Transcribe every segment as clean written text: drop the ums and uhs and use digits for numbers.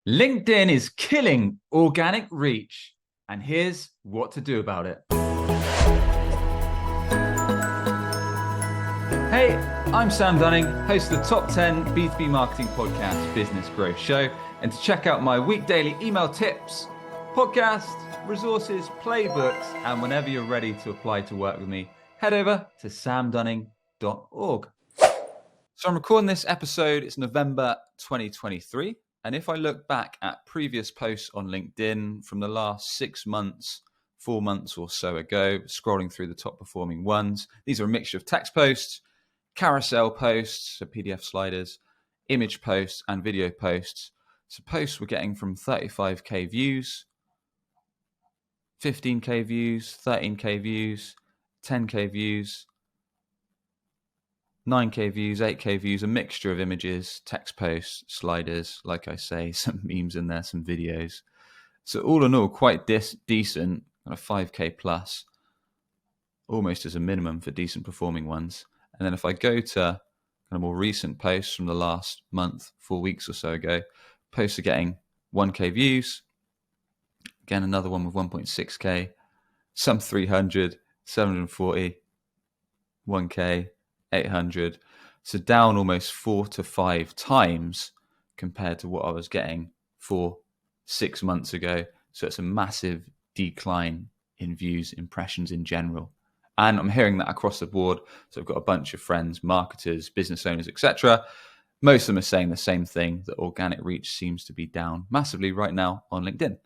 LinkedIn is killing organic reach, and here's what to do about it. Hey, I'm Sam Dunning, host of the Top 10 B2B Marketing Podcast Business Growth Show. And to check out my weekdaily email tips, podcasts, resources, playbooks, and whenever you're ready to apply to work with me, head over to samdunning.org. So I'm recording this episode, it's November 2023. And if I look back at previous posts on LinkedIn from the last 6 months, 4 months or so ago, scrolling through the top performing ones, these are a mixture of text posts, carousel posts, so PDF sliders, image posts, and video posts. So posts were getting from 35k views, 15k views, 13k views, 10k views, 9k views, 8k views, a mixture of images, text posts, sliders, like I say, some memes in there, some videos. So all in all, quite decent, kind of 5k plus, almost as a minimum for decent performing ones. And then if I go to kind of more recent posts from the last month, 4 weeks or so ago, posts are getting 1k views. Again, another one with 1.6k, some 300, 740, 1k, 800. So down almost 4 to 5 times compared to what I was getting 6 months ago. So it's a massive decline in views, impressions in general. And I'm hearing that across the board. So I've got a bunch of friends, marketers, business owners, etc. Most of them are saying the same thing, that organic reach seems to be down massively right now on LinkedIn.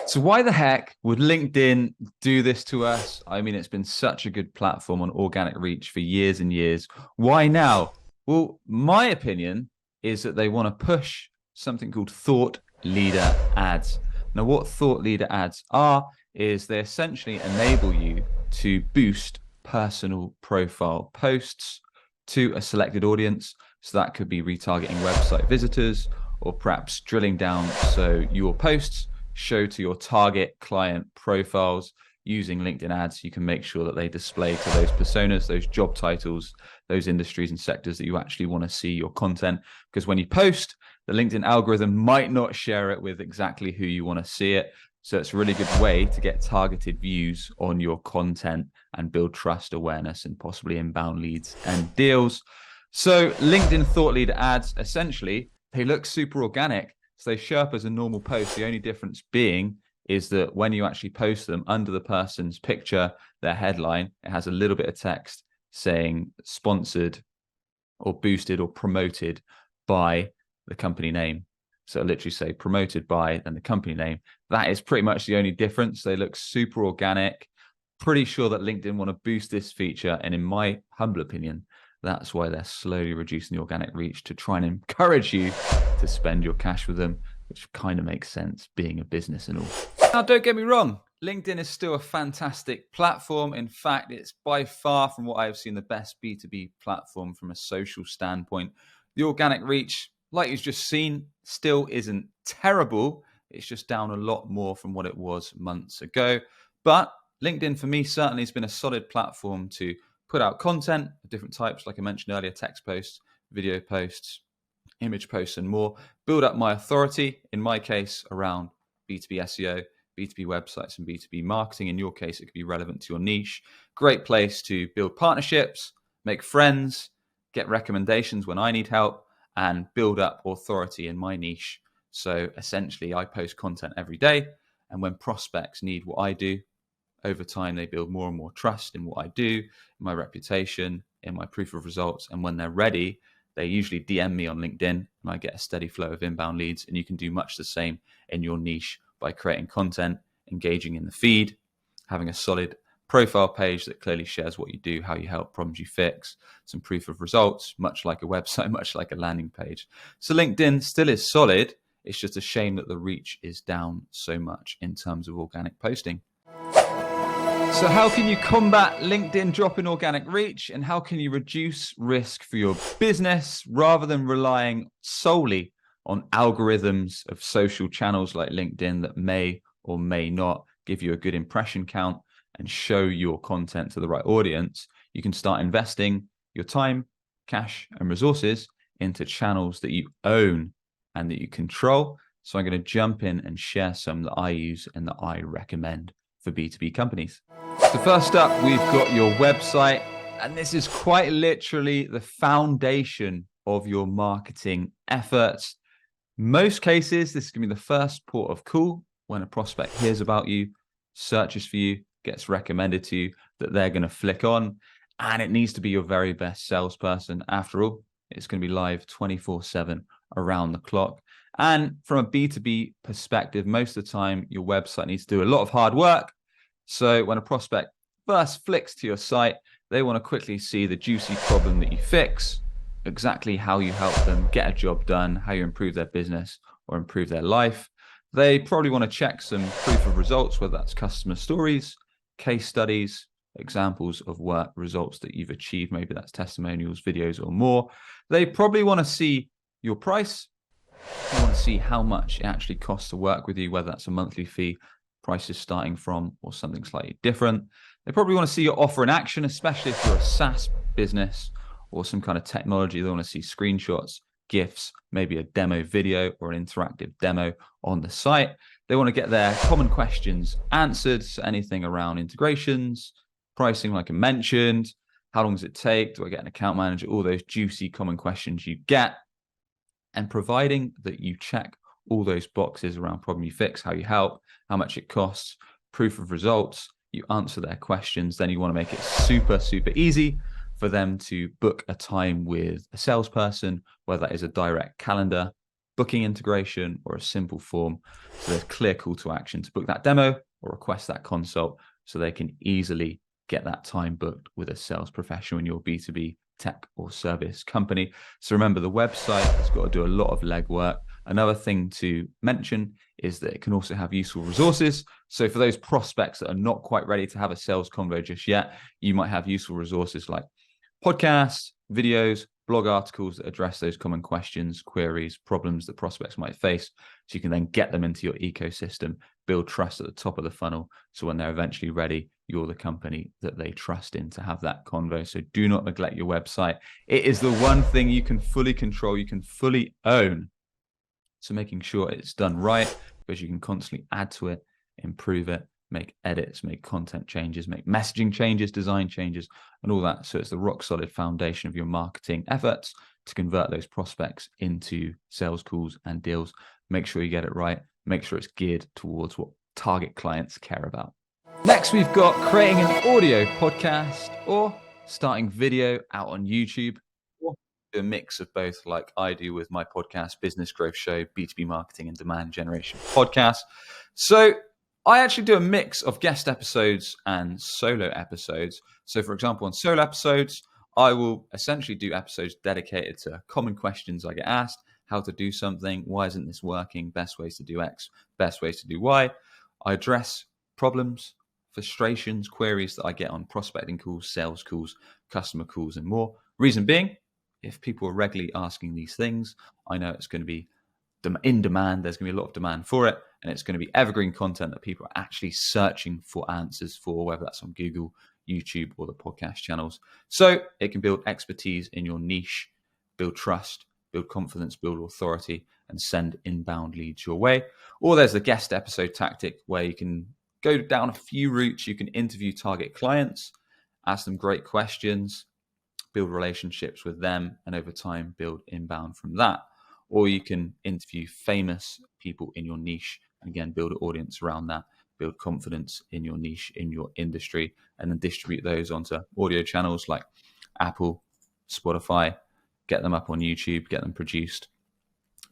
So why the heck would LinkedIn do this to us? I mean, it's been such a good platform on organic reach for years and years. Why now? Well, my opinion is that they want to push something called thought leader ads. Now, what thought leader ads are is they essentially enable you to boost personal profile posts to a selected audience. So that could be retargeting website visitors, or perhaps drilling down so your posts show to your target client profiles. Using LinkedIn ads, you can make sure that they display to those personas, those job titles, those industries and sectors that you actually want to see your content. Because when you post, the LinkedIn algorithm might not share it with exactly who you want to see it. So it's a really good way to get targeted views on your content and build trust, awareness, and possibly inbound leads and deals. So LinkedIn thought leader ads, essentially, they look super organic. So they show up as a normal post. The only difference being is that when you actually post them, under the person's picture, their headline, it has a little bit of text saying sponsored or boosted or promoted by the company name. So it'll literally say promoted by and the company name. That is pretty much the only difference. They look super organic. Pretty sure that LinkedIn want to boost this feature. And in my humble opinion, that's why they're slowly reducing the organic reach, to try and encourage you to spend your cash with them, which kind of makes sense being a business and all. Now, don't get me wrong. LinkedIn is still a fantastic platform. In fact, it's by far, from what I've seen, the best B2B platform from a social standpoint. The organic reach, like you've just seen, still isn't terrible. It's just down a lot more from what it was months ago. But LinkedIn, for me, certainly has been a solid platform to put out content of different types, like I mentioned earlier, text posts, video posts, image posts, and more. Build up my authority, in my case, around B2B SEO, B2B websites, and B2B marketing. In your case, it could be relevant to your niche. Great place to build partnerships, make friends, get recommendations when I need help, and build up authority in my niche. So essentially, I post content every day, and when prospects need what I do, over time, they build more and more trust in what I do, in my reputation, in my proof of results. And when they're ready, they usually DM me on LinkedIn, and I get a steady flow of inbound leads. And you can do much the same in your niche by creating content, engaging in the feed, having a solid profile page that clearly shares what you do, how you help, problems you fix, some proof of results, much like a website, much like a landing page. So LinkedIn still is solid. It's just a shame that the reach is down so much in terms of organic posting. So how can you combat LinkedIn drop in organic reach, and how can you reduce risk for your business rather than relying solely on algorithms of social channels like LinkedIn that may or may not give you a good impression count and show your content to the right audience? You can start investing your time, cash, and resources into channels that you own and that you control. So I'm going to jump in and share some that I use and that I recommend for B2B companies. So first up, we've got your website, and this is quite literally the foundation of your marketing efforts. Most cases, this is going to be the first port of call when a prospect hears about you, searches for you, gets recommended to you, that they're going to flick on, and it needs to be your very best salesperson. After all, it's going to be live 24/7 around the clock. And from a B2B perspective, most of the time, your website needs to do a lot of hard work. So when a prospect first flicks to your site, they want to quickly see the juicy problem that you fix, exactly how you help them get a job done, how you improve their business or improve their life. They probably want to check some proof of results, whether that's customer stories, case studies, examples of work results that you've achieved. Maybe that's testimonials, videos, or more. They probably want to see your price. They want to see how much it actually costs to work with you, whether that's a monthly fee, prices starting from, or something slightly different. They probably want to see your offer in action, especially if you're a SaaS business or some kind of technology. They want to see screenshots, GIFs, maybe a demo video or an interactive demo on the site. They want to get their common questions answered. So anything around integrations, pricing, like I mentioned, how long does it take? Do I get an account manager? All those juicy common questions you get. And providing that you check all those boxes around problem you fix, how you help, how much it costs, proof of results, you answer their questions, then you want to make it super, super easy for them to book a time with a salesperson, whether that is a direct calendar, booking integration, or a simple form. So there's clear call to action to book that demo or request that consult so they can easily get that time booked with a sales professional in your B2B tech or service company. So remember, the website has got to do a lot of legwork. Another thing to mention is that it can also have useful resources. So for those prospects that are not quite ready to have a sales convo just yet, you might have useful resources like podcasts, videos, blog articles that address those common questions, queries, problems that prospects might face. So you can then get them into your ecosystem, build trust at the top of the funnel. So when they're eventually ready, you're the company that they trust in to have that convo. So do not neglect your website. It is the one thing you can fully control, you can fully own. So making sure it's done right, because you can constantly add to it, improve it, make edits, make content changes, make messaging changes, design changes, and all that. So it's the rock solid foundation of your marketing efforts to convert those prospects into sales calls and deals. Make sure you get it right. Make sure it's geared towards what target clients care about. Next, we've got creating an audio podcast or starting video out on YouTube, or a mix of both, like I do with my podcast, Business Growth Show, B2B Marketing and Demand Generation podcast. So I actually do a mix of guest episodes and solo episodes. So for example, on solo episodes, I will essentially do episodes dedicated to common questions I get asked, how to do something, why isn't this working, best ways to do X, best ways to do Y. I address problems, frustrations, queries that I get on prospecting calls, sales calls, customer calls, and more. Reason being, if people are regularly asking these things, I know it's going to be in demand. There's going to be a lot of demand for it, and it's going to be evergreen content that people are actually searching for answers for, whether that's on Google, YouTube, or the podcast channels. So it can build expertise in your niche, build trust, build confidence, build authority, and send inbound leads your way. Or there's the guest episode tactic, where you can go down a few routes. You can interview target clients, ask them great questions, build relationships with them, and over time build inbound from that. Or you can interview famous people in your niche and again build an audience around that, build confidence in your niche, in your industry, and then distribute those onto audio channels like Apple, Spotify, get them up on YouTube, get them produced,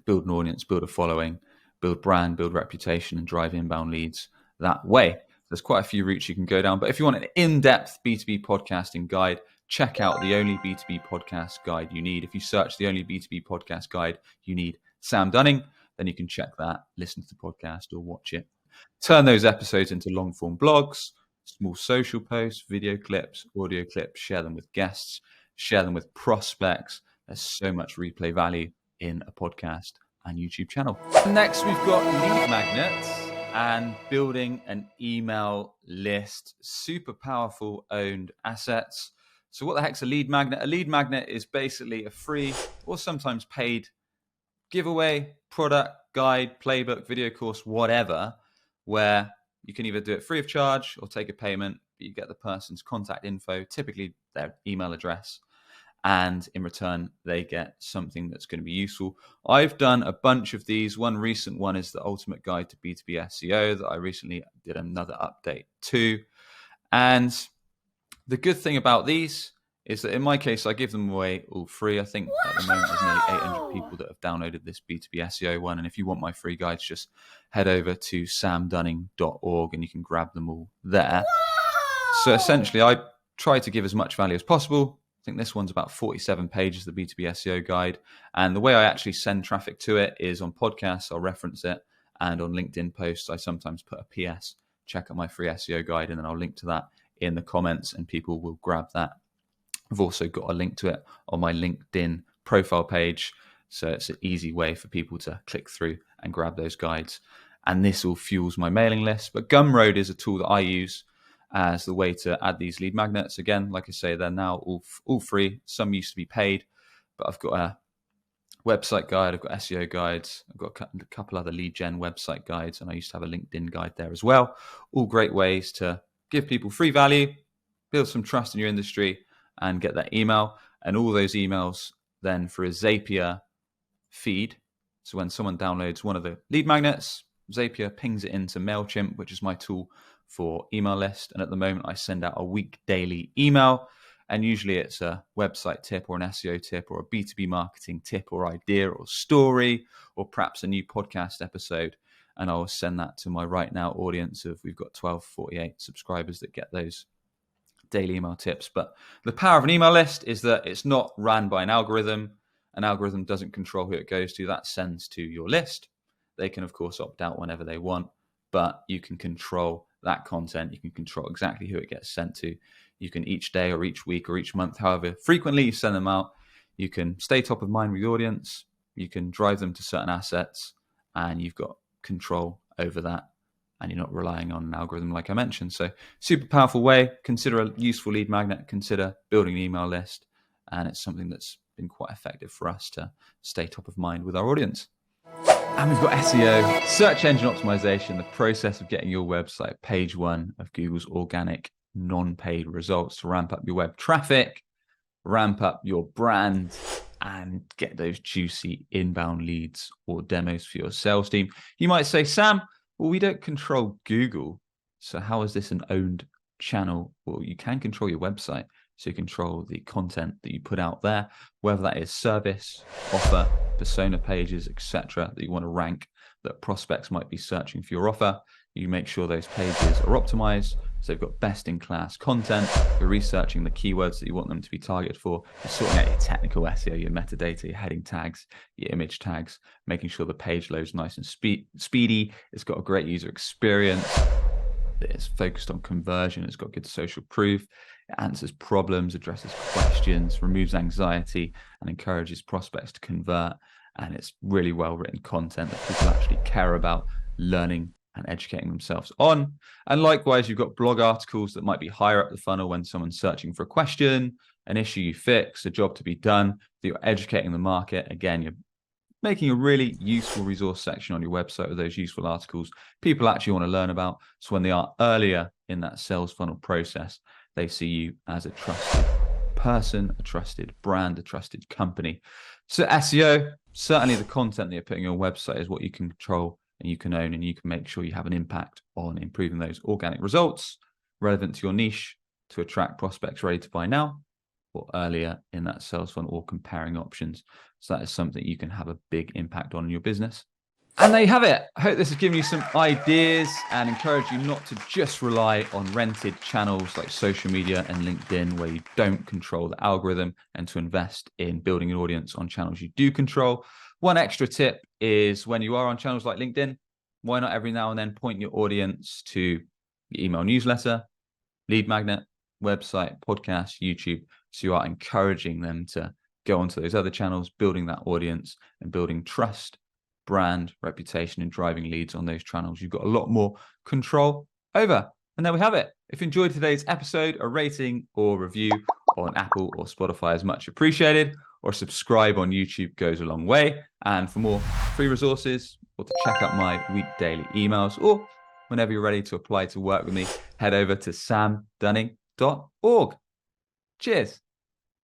build an audience, build a following, build brand, build reputation, and drive inbound leads that way. There's quite a few routes you can go down, but if you want an in-depth B2B podcasting guide, check out the Only B2B Podcast Guide You Need. If you search the Only B2B Podcast Guide You Need Sam Dunning, then you can check that, listen to the podcast or watch it. Turn those episodes into long-form blogs, small social posts, video clips, audio clips, share them with guests, share them with prospects. There's so much replay value in a podcast and YouTube channel. Next, we've got lead magnets and building an email list. Super powerful owned assets. So what the heck's a lead magnet? A lead magnet is basically a free or sometimes paid giveaway, product, guide, playbook, video course, whatever, where you can either do it free of charge or take a payment. You get the person's contact info, typically their email address, and in return, they get something that's going to be useful. I've done a bunch of these. One recent one is the Ultimate Guide to B2B SEO that I recently did another update to. And the good thing about these is that in my case, I give them away all free. I think at the moment there's nearly 800 people that have downloaded this B2B SEO one. And if you want my free guides, just head over to samdunning.org and you can grab them all there. So essentially, I try to give as much value as possible. I think this one's about 47 pages, the B2B SEO guide. And the way I actually send traffic to it is on podcasts, I'll reference it. And on LinkedIn posts, I sometimes put a PS, check out my free SEO guide, and then I'll link to that in the comments and people will grab that. I've also got a link to it on my LinkedIn profile page. So it's an easy way for people to click through and grab those guides. And this all fuels my mailing list. But Gumroad is a tool that I use as the way to add these lead magnets. Again, like I say, they're now all free. Some used to be paid, but I've got a website guide, I've got SEO guides, I've got a couple other lead gen website guides, and I used to have a LinkedIn guide there as well. All great ways to give people free value, build some trust in your industry, and get that email. And all those emails then for a Zapier feed. So when someone downloads one of the lead magnets, Zapier pings it into MailChimp, which is my tool for email list. And at the moment, I send out a week daily email. And usually it's a website tip or an SEO tip or a B2B marketing tip or idea or story, or perhaps a new podcast episode. And I'll send that to my right now audience of, we've got 1248 subscribers that get those daily email tips. But the power of an email list is that it's not run by an algorithm. An algorithm doesn't control who it goes to. That sends to your list. They can, of course, opt out whenever they want, but you can control that content. You can control exactly who it gets sent to. You can each day or each week or each month, however frequently you send them out, you can stay top of mind with the audience. You can drive them to certain assets, and you've got control over that. And you're not relying on an algorithm like I mentioned. So super powerful way. Consider a useful lead magnet. Consider building an email list. And it's something that's been quite effective for us to stay top of mind with our audience. And we've got SEO, search engine optimization, the process of getting your website page one of Google's organic non-paid results to ramp up your web traffic, ramp up your brand, and get those juicy inbound leads or demos for your sales team. You might say, Sam, well, we don't control Google. So how is this an owned channel? Well, you can control your website. So you control the content that you put out there, whether that is service, offer, persona pages, etc., that you want to rank, that prospects might be searching for your offer. You make sure those pages are optimized, so they've got best-in-class content. You're researching the keywords that you want them to be targeted for. You're sorting out your technical SEO, your metadata, your heading tags, your image tags, making sure the page loads nice and speedy. It's got a great user experience. It's focused on conversion. It's got good social proof. It answers problems, addresses questions, removes anxiety, and encourages prospects to convert. And it's really well-written content that people actually care about learning and educating themselves on. And likewise, you've got blog articles that might be higher up the funnel when someone's searching for a question, an issue you fix, a job to be done, that you're educating the market. Again, you're making a really useful resource section on your website with those useful articles people actually want to learn about. So when they are earlier in that sales funnel process, they see you as a trusted person, a trusted brand, a trusted company. So SEO, certainly the content that you're putting on your website is what you can control and you can own, and you can make sure you have an impact on improving those organic results relevant to your niche to attract prospects ready to buy now or earlier in that sales funnel, or comparing options. So that is something you can have a big impact on in your business. And there you have it. I hope this has given you some ideas and encourage you not to just rely on rented channels like social media and LinkedIn where you don't control the algorithm, and to invest in building an audience on channels you do control. One extra tip is when you are on channels like LinkedIn, why not every now and then point your audience to your email newsletter, lead magnet, website, podcast, YouTube. So you are encouraging them to go onto those other channels, building that audience and building trust, brand, reputation, and driving leads on those channels. You've got a lot more control over. And there we have it. If you enjoyed today's episode, a rating or review on Apple or Spotify is much appreciated. or subscribe on YouTube goes a long way. And for more free resources, or to check out my week daily emails, or whenever you're ready to apply to work with me, head over to samdunning.org. Cheers.